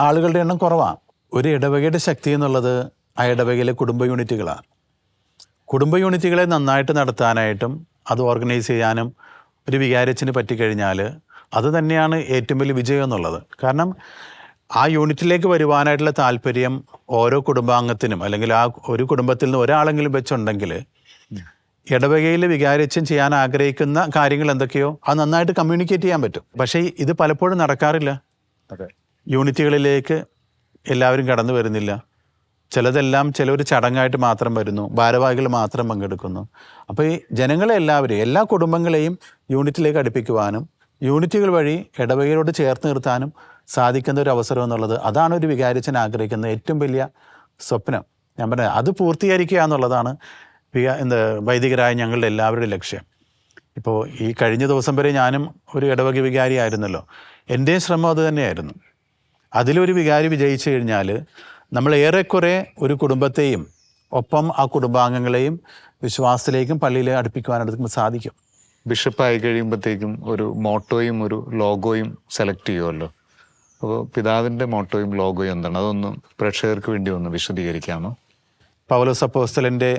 ആളുകളുടെ എണ്ണം കുറവാണ്. ഒരു ഇടവകയുടെ ശക്തി എന്നുള്ളത് ആ ഇടവകയിലെ കുടുംബ യൂണിറ്റുകളാണ്. കുടുംബ യൂണിറ്റുകളെ നന്നായിട്ട് നടത്താനായിട്ടും അത് ഓർഗനൈസ് ചെയ്യാനും ഒരു വികാരച്ചിന് പറ്റിക്കഴിഞ്ഞാൽ അത് തന്നെയാണ് ഏറ്റവും വലിയ വിജയം എന്നുള്ളത്. കാരണം ആ യൂണിറ്റിലേക്ക് വരുവാനായിട്ടുള്ള താല്പര്യം ഓരോ കുടുംബാംഗത്തിനും അല്ലെങ്കിൽ ആ ഒരു കുടുംബത്തിൽ നിന്ന് ഒരാളെങ്കിലും വെച്ചുണ്ടെങ്കിൽ ഇടവകയിൽ വികാരച്ഛൻ ചെയ്യാൻ ആഗ്രഹിക്കുന്ന കാര്യങ്ങൾ എന്തൊക്കെയോ അത് നന്നായിട്ട് കമ്മ്യൂണിക്കേറ്റ് ചെയ്യാൻ പറ്റും. പക്ഷേ ഇത് പലപ്പോഴും നടക്കാറില്ല. യൂണിറ്റുകളിലേക്ക് എല്ലാവരും കടന്നു വരുന്നില്ല. ചിലതെല്ലാം ചിലർ ചടങ്ങായിട്ട് മാത്രം വരുന്നു, ഭാരവാഹികൾ മാത്രം പങ്കെടുക്കുന്നു. അപ്പോൾ ഈ ജനങ്ങളെ എല്ലാവരെയും എല്ലാ കുടുംബങ്ങളെയും യൂണിറ്റിലേക്ക് അടുപ്പിക്കുവാനും യൂണിറ്റുകൾ വഴി ഇടവകയോട് ചേർത്ത് നിർത്താനും സാധിക്കുന്ന ഒരു അവസരം എന്നുള്ളത് അതാണ് ഒരു വികാരിച്ചൻ ആഗ്രഹിക്കുന്ന ഏറ്റവും വലിയ സ്വപ്നം. ഞാൻ പറഞ്ഞത് അത് പൂർത്തീകരിക്കുക എന്നുള്ളതാണ് വൈദികരായ ഞങ്ങളുടെ എല്ലാവരുടെയും ലക്ഷ്യം. ഇപ്പോൾ ഈ കഴിഞ്ഞ ദിവസം വരെ ഞാനും ഒരു ഇടവക വികാരി ആയിരുന്നല്ലോ. എൻ്റെയും ശ്രമം അത് തന്നെയായിരുന്നു. അതിലൊരു വികാരി വിജയിച്ചു കഴിഞ്ഞാൽ നമ്മൾ ഏറെക്കുറെ ഒരു കുടുംബത്തെയും ഒപ്പം ആ കുടുംബാംഗങ്ങളെയും വിശ്വാസത്തിലേക്കും പള്ളിയിൽ അടുപ്പിക്കുവാനായിട്ട് സാധിക്കും. ബിഷപ്പായി കഴിയുമ്പോഴത്തേക്കും ഒരു മോട്ടോയും ഒരു ലോഗോയും സെലക്ട് ചെയ്യുമല്ലോ. അപ്പോൾ പിതാവിൻ്റെ മോട്ടോയും ലോഗോയും എന്താണ്? അതൊന്ന് പ്രേക്ഷകർക്ക് വേണ്ടി ഒന്ന് വിശദീകരിക്കാമോ? പൗലോസ് അപ്പോസ്തലൻ്റെ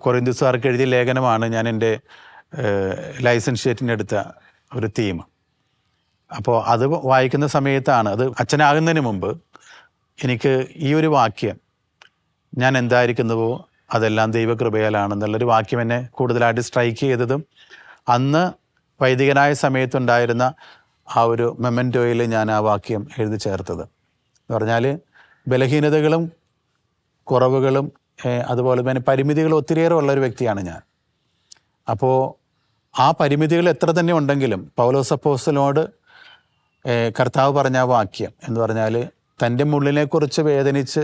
കൊറിന്ത്യസുകാർക്ക് എഴുതിയ ലേഖനമാണ് ഞാൻ എൻ്റെ ലൈസൻഷിയേറ്റിനെടുത്ത ഒരു തീം. അപ്പോൾ അത് വായിക്കുന്ന സമയത്താണ്, അത് അച്ഛനാകുന്നതിന് മുമ്പ് എനിക്ക് ഈ ഒരു വാക്യം, ഞാൻ എന്തായിരിക്കുന്നുവോ അതെല്ലാം ദൈവകൃപയാലാണെന്നുള്ളൊരു വാക്യം എന്നെ കൂടുതലായിട്ട് സ്ട്രൈക്ക് ചെയ്തതും അന്ന് വൈദികനായ സമയത്തുണ്ടായിരുന്ന ആ ഒരു മെമൻറ്റോയിൽ ഞാൻ ആ വാക്യം എഴുതി ചേർത്തത്. എന്ന് പറഞ്ഞാൽ ബലഹീനതകളും കുറവുകളും അതുപോലെ തന്നെ പരിമിതികളും ഒത്തിരിയേറെ ഉള്ളൊരു വ്യക്തിയാണ് ഞാൻ. അപ്പോൾ ആ പരിമിതികൾ എത്ര തന്നെ ഉണ്ടെങ്കിലും പൗലോസ് അപ്പോസ്തലനോട് കർത്താവ് പറഞ്ഞ ആ വാക്യം എന്ന് പറഞ്ഞാൽ തൻ്റെ മുള്ളിനെക്കുറിച്ച് വേദനിച്ച്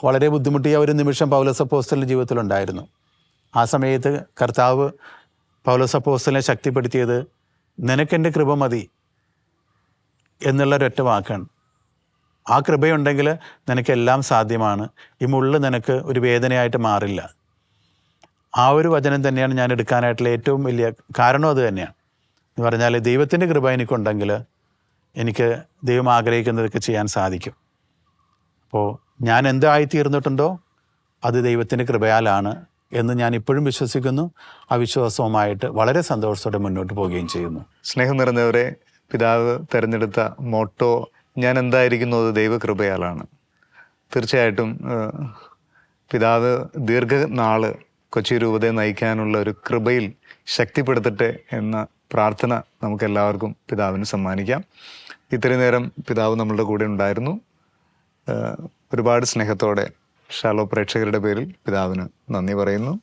വളരെ ബുദ്ധിമുട്ടിയ ഒരു നിമിഷം പൗലോസ് അപ്പോസ്തലൻ്റെ ജീവിതത്തിലുണ്ടായിരുന്നു. ആ സമയത്ത് കർത്താവ് പൗലോസ് അപ്പോസ്തലനെ ശക്തിപ്പെടുത്തിയത് നിനക്കെൻ്റെ കൃപ മതി എന്നുള്ളൊരൊറ്റ വാക്കാണ്. ആ കൃപയുണ്ടെങ്കിൽ നിനക്കെല്ലാം സാധ്യമാണ്, ഈ മുള്ള് നിനക്ക് ഒരു വേദനയായിട്ട് മാറില്ല. ആ ഒരു വചനം തന്നെയാണ് ഞാൻ എടുക്കാനായിട്ടുള്ള ഏറ്റവും വലിയ കാരണം. അത് തന്നെയാണ് എന്ന് പറഞ്ഞാൽ ദൈവത്തിൻ്റെ കൃപ എനിക്കുണ്ടെങ്കിൽ എനിക്ക് ദൈവം ആഗ്രഹിക്കുന്നതൊക്കെ ചെയ്യാൻ സാധിക്കും. അപ്പോൾ ഞാൻ എന്തായിത്തീർന്നിട്ടുണ്ടോ അത് ദൈവത്തിൻ്റെ കൃപയാലാണ് എന്ന് ഞാൻ ഇപ്പോഴും വിശ്വസിക്കുന്നു. ആ വിശ്വാസവുമായിട്ട് വളരെ സന്തോഷത്തോടെ മുന്നോട്ട് പോവുകയും ചെയ്യുന്നു. സ്നേഹം നിറഞ്ഞവരെ, പിതാവ് തിരഞ്ഞെടുത്ത മോട്ടോ ഞാൻ എന്തായിരിക്കുന്നത് ദൈവകൃപയാലാണ്. തീർച്ചയായിട്ടും പിതാവ് ദീർഘനാള് കൊച്ചി രൂപതയെ നയിക്കാനുള്ള ഒരു കൃപയിൽ ശക്തിപ്പെടുത്തട്ടെ എന്ന പ്രാർത്ഥന നമുക്കെല്ലാവർക്കും പിതാവിന് സമ്മാനിക്കാം. ഇത്രയും നേരം പിതാവ് നമ്മളുടെ കൂടെ ഉണ്ടായിരുന്നു. ഒരുപാട് സ്നേഹത്തോടെ ഷാലോ പ്രേക്ഷകരുടെ പേരിൽ പിതാവിന് നന്ദി പറയുന്നു.